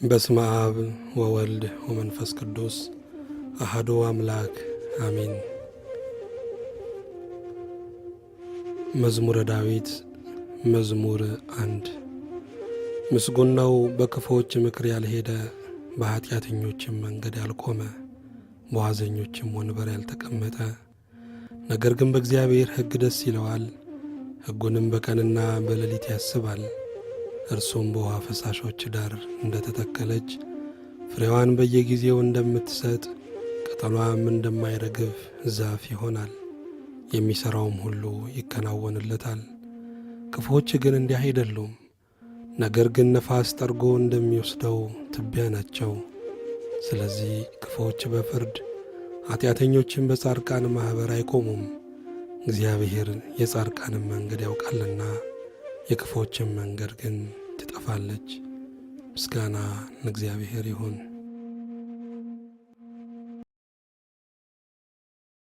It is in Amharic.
በስመ አብ ወወልድ ወመንፈስ ቅዱስ አሐዱ አምላክ አሜን። መዝሙረ ዳዊት መዝሙር 1 ምስጉን ነው በክፉዎች ምክር ያልሄደ፣ በኃጢአተኞችም መንገድ ያልቆመ፣ በዋዘኞችም ወንበር ያልተቀመጠ። ነገር ግን በእግዚአብሔር ሕግ ደስ ይለዋል፣ ሕጉንም በቀንና በሌሊት ያስባል። እርሱም በውሃ ፈሳሾች ዳር እንደተተከለች፣ ፍሬዋን በየጊዜው እንደምትሰጥ፣ ቅጠሏም እንደማይረግፍ ዛፍ ይሆናል። የሚሠራውም ሁሉ ይከናወንለታል። ክፉዎች ግን እንዲህ አይደሉም፣ ነገር ግን ነፋስ ጠርጎ እንደሚወስደው ትቢያ ናቸው። ስለዚህ ክፉዎች በፍርድ ኃጢአተኞችም በጻድቃን ማኅበር አይቆሙም። እግዚአብሔር የጻድቃንን መንገድ ያውቃልና የክፉዎችን መንገድ ግን ትጠፋለች። ምስጋና ለእግዚአብሔር ይሁን።